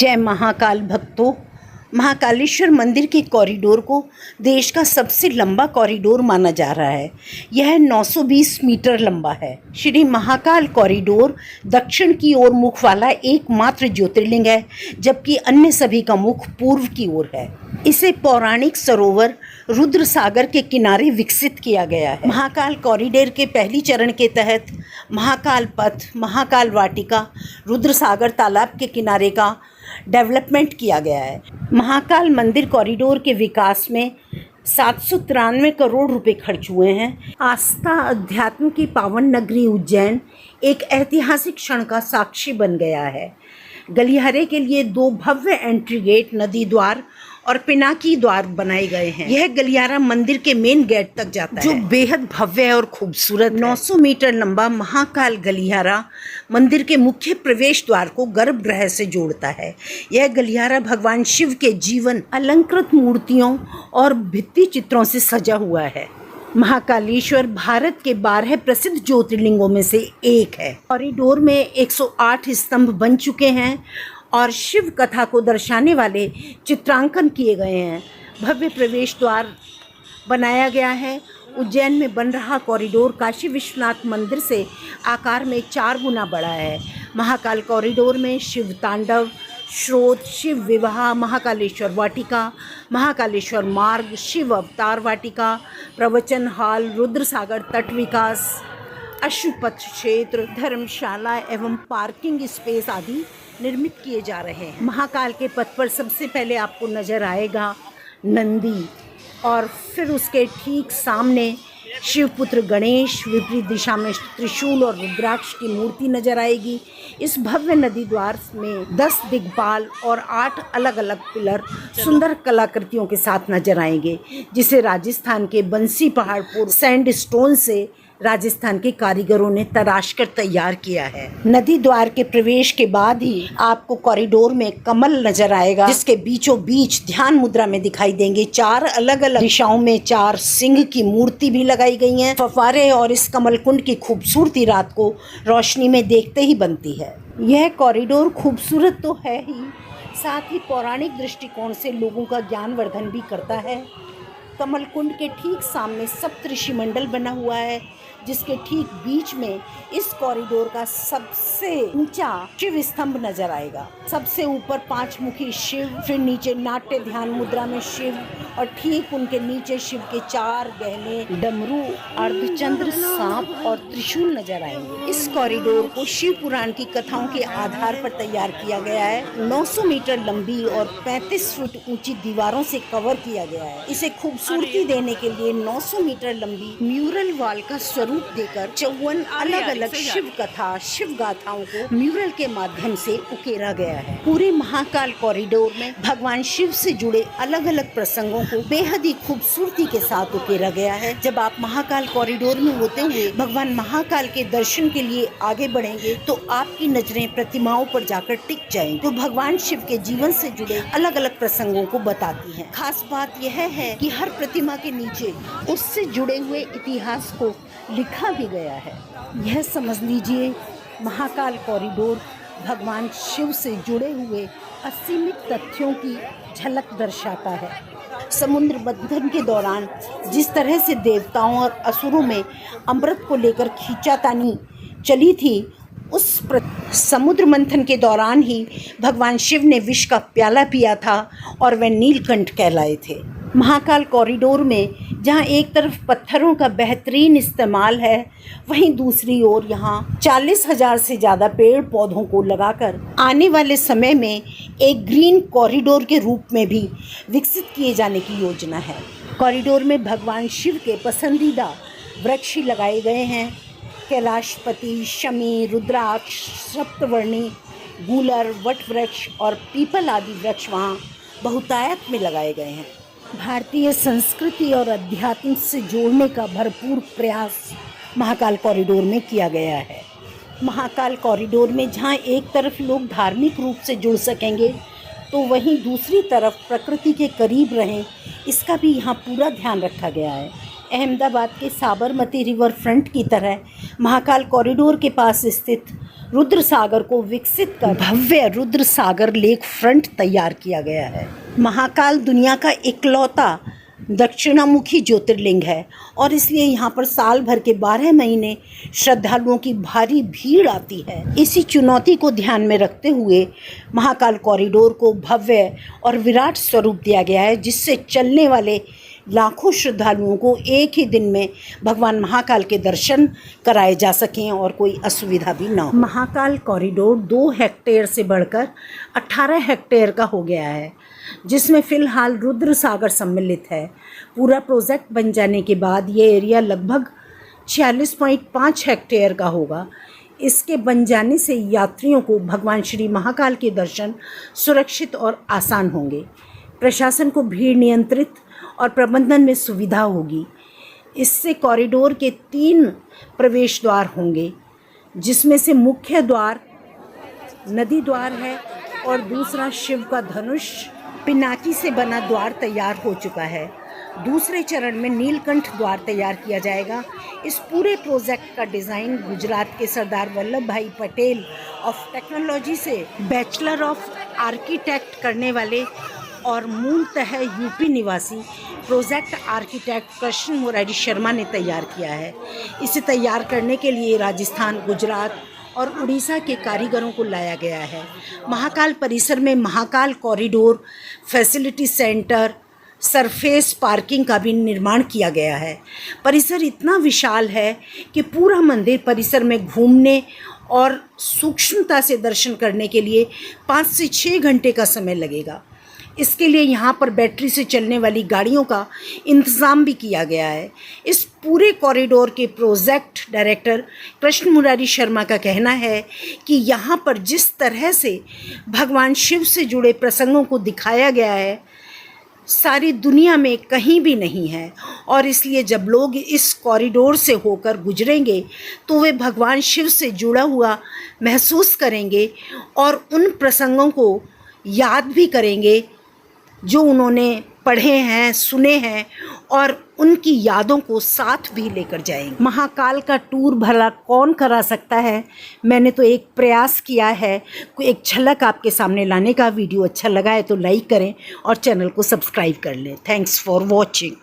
जय महाकाल भक्तों। महाकालेश्वर मंदिर के कॉरिडोर को देश का सबसे लंबा कॉरिडोर माना जा रहा है। यह 920 मीटर लंबा है। श्री महाकाल कॉरिडोर दक्षिण की ओर मुख वाला एकमात्र ज्योतिर्लिंग है, जबकि अन्य सभी का मुख पूर्व की ओर है। इसे पौराणिक सरोवर रुद्र सागर के किनारे विकसित किया गया है। महाकाल कॉरिडोर के पहली चरण के तहत महाकाल पथ, महाकाल वाटिका, रुद्र सागर तालाब के किनारे का डेवलपमेंट किया गया है। महाकाल मंदिर कॉरिडोर के विकास में 793 करोड़ रुपए खर्च हुए हैं। आस्था अध्यात्म की पावन नगरी उज्जैन एक ऐतिहासिक क्षण का साक्षी बन गया है। गलियारे के लिए 2 भव्य एंट्री गेट, नदी द्वार और पिनाकी द्वार बनाए गए हैं। यह गलियारा मंदिर के मेन गेट तक जाता है, जो बेहद भव्य है और खूबसूरत। 900 मीटर लंबा महाकाल गलियारा मंदिर के मुख्य प्रवेश द्वार को गर्भगृह से जोड़ता है। यह गलियारा भगवान शिव के जीवन, अलंकृत मूर्तियों और भित्ति चित्रों से सजा हुआ है। महाकालेश्वर भारत के 12 प्रसिद्ध ज्योतिर्लिंगों में से एक है। कॉरिडोर में 108 स्तंभ बन चुके हैं और शिव कथा को दर्शाने वाले चित्रांकन किए गए हैं। भव्य प्रवेश द्वार बनाया गया है। उज्जैन में बन रहा कॉरिडोर काशी विश्वनाथ मंदिर से आकार में 4 गुना बड़ा है। महाकाल कॉरिडोर में शिव तांडव, स्रोत, शिव विवाह, महाकालेश्वर वाटिका, महाकालेश्वर मार्ग, शिव अवतार वाटिका, प्रवचन हॉल, रुद्र सागर तट विकास, अश्वपथ क्षेत्र, धर्मशाला एवं पार्किंग स्पेस आदि निर्मित किए जा रहे हैं। महाकाल के पथ पर सबसे पहले आपको नजर आएगा नंदी, और फिर उसके ठीक सामने शिवपुत्र गणेश, विपरीत दिशा में त्रिशूल और रुद्राक्ष की मूर्ति नजर आएगी। इस भव्य नदी द्वार में 10 दिग्पाल और 8 अलग अलग पिलर सुंदर कलाकृतियों के साथ नजर आएंगे, जिसे राजस्थान के बंसी पहाड़पुर सैंडस्टोन से राजस्थान के कारीगरों ने तराश कर तैयार किया है। नदी द्वार के प्रवेश के बाद ही आपको कॉरिडोर में कमल नजर आएगा, जिसके बीचों बीच ध्यान मुद्रा में दिखाई देंगे। 4 अलग अलग दिशाओं में 4 सिंह की मूर्ति भी लगाई गई हैं। फव्वारे और इस कमल कुंड की खूबसूरती रात को रोशनी में देखते ही बनती है। यह कॉरिडोर खूबसूरत तो है ही, साथ ही पौराणिक दृष्टिकोण से लोगों का ज्ञानवर्धन भी करता है। कमल कुंड के ठीक सामने सप्तऋषि मंडल बना हुआ है, जिसके ठीक बीच में इस कॉरिडोर का सबसे ऊंचा शिव स्तंभ नजर आएगा। सबसे ऊपर 5 मुखी शिव, फिर नीचे नाट्य ध्यान मुद्रा में शिव, और ठीक उनके नीचे शिव के 4 गहने डमरू, अर्धचंद्र, सांप और त्रिशूल नजर आएंगे। इस कॉरिडोर को शिव पुराण की कथाओं के आधार पर तैयार किया गया है। 900 मीटर लंबी और 35 फुट ऊंची दीवारों से कवर किया गया है। इसे खूबसूरती देने के लिए 900 मीटर लंबी म्यूरल वॉल का स्वरूप देकर 54 अलग अलग शिव कथा, शिव गाथाओं को म्यूरल के माध्यम से उकेरा गया है। पूरे महाकाल कॉरिडोर में भगवान शिव से जुड़े अलग अलग प्रसंगों को बेहद ही खूबसूरती के साथ उकेरा गया है। जब आप महाकाल कॉरिडोर में होते हुए भगवान महाकाल के दर्शन के लिए आगे बढ़ेंगे, तो आपकी नजरें प्रतिमाओं पर जाकर टिक जाएंगी, तो भगवान शिव के जीवन से जुड़े अलग अलग प्रसंगों को बताती हैं। खास बात यह है कि हर प्रतिमा के नीचे उससे जुड़े हुए इतिहास को लिखा भी गया है। यह समझ लीजिए, महाकाल कॉरिडोर भगवान शिव से जुड़े हुए असीमित तथ्यों की झलक दर्शाता है। समुद्र मंथन के दौरान जिस तरह से देवताओं और असुरों में अमृत को लेकर खींचातानी चली थी, उस समुद्र मंथन के दौरान ही भगवान शिव ने विष का प्याला पिया था और वह नीलकंठ कहलाए थे। महाकाल कॉरिडोर में जहां एक तरफ पत्थरों का बेहतरीन इस्तेमाल है, वहीं दूसरी ओर यहां 40,000 से ज़्यादा पेड़ पौधों को लगाकर आने वाले समय में एक ग्रीन कॉरिडोर के रूप में भी विकसित किए जाने की योजना है। कॉरिडोर में भगवान शिव के पसंदीदा वृक्ष लगाए गए हैं। कैलाशपति, शमी, रुद्राक्ष, सप्तवर्णी, गूलर, वट वृक्ष और पीपल आदि वृक्ष वहाँ बहुतायत में लगाए गए हैं। भारतीय संस्कृति और अध्यात्म से जोड़ने का भरपूर प्रयास महाकाल कॉरिडोर में किया गया है। महाकाल कॉरिडोर में जहाँ एक तरफ लोग धार्मिक रूप से जुड़ सकेंगे, तो वहीं दूसरी तरफ प्रकृति के करीब रहें, इसका भी यहाँ पूरा ध्यान रखा गया है। अहमदाबाद के साबरमती रिवर फ्रंट की तरह महाकाल कॉरिडोर के पास स्थित रुद्र सागर को विकसित कर भव्य रुद्र सागर लेक फ्रंट तैयार किया गया है। महाकाल दुनिया का इकलौता दक्षिणामुखी ज्योतिर्लिंग है और इसलिए यहाँ पर साल भर के 12 महीने श्रद्धालुओं की भारी भीड़ आती है। इसी चुनौती को ध्यान में रखते हुए महाकाल कॉरिडोर को भव्य और विराट स्वरूप दिया गया है, जिससे चलने वाले लाखों श्रद्धालुओं को एक ही दिन में भगवान महाकाल के दर्शन कराए जा सकें और कोई असुविधा भी ना हो। महाकाल कॉरिडोर 2 हेक्टेयर से बढ़कर 18 हेक्टेयर का हो गया है, जिसमें फ़िलहाल रुद्र सागर सम्मिलित है। पूरा प्रोजेक्ट बन जाने के बाद ये एरिया लगभग 46.5 हेक्टेयर का होगा। इसके बन जाने से यात्रियों को भगवान श्री महाकाल के दर्शन सुरक्षित और आसान होंगे। प्रशासन को भीड़ नियंत्रित और प्रबंधन में सुविधा होगी। इससे कॉरिडोर के 3 प्रवेश द्वार होंगे, जिसमें से मुख्य द्वार नदी द्वार है और दूसरा शिव का धनुष पिनाकी से बना द्वार तैयार हो चुका है। दूसरे चरण में नीलकंठ द्वार तैयार किया जाएगा। इस पूरे प्रोजेक्ट का डिज़ाइन गुजरात के सरदार वल्लभ भाई पटेल ऑफ टेक्नोलॉजी से बैचलर ऑफ आर्किटेक्ट करने वाले और मूलतः यूपी निवासी प्रोजेक्ट आर्किटेक्ट कृष्ण मुरारी शर्मा ने तैयार किया है। इसे तैयार करने के लिए राजस्थान, गुजरात और उड़ीसा के कारीगरों को लाया गया है। महाकाल परिसर में Mahakal corridor, facility centre, surface parking का भी निर्माण किया गया है। परिसर इतना विशाल है कि पूरा मंदिर परिसर में घूमने और सूक्ष्मता से दर्शन करने के लिए 5 से 6 घंटे का समय लगेगा। इसके लिए यहाँ पर बैटरी से चलने वाली गाड़ियों का इंतज़ाम भी किया गया है। इस पूरे कॉरिडोर के प्रोजेक्ट डायरेक्टर कृष्ण मुरारी शर्मा का कहना है कि यहाँ पर जिस तरह से भगवान शिव से जुड़े प्रसंगों को दिखाया गया है, सारी दुनिया में कहीं भी नहीं है और इसलिए जब लोग इस कॉरिडोर से होकर गुजरेंगे तो वे भगवान शिव से जुड़ा हुआ महसूस करेंगे और उन प्रसंगों को याद भी करेंगे जो उन्होंने पढ़े हैं, सुने हैं और उनकी यादों को साथ भी लेकर जाएंगे। महाकाल का टूर भला कौन करा सकता है? मैंने तो एक प्रयास किया है, एक झलक आपके सामने लाने का। वीडियो अच्छा लगा है तो लाइक करें और चैनल को सब्सक्राइब कर लें। Thanks for watching.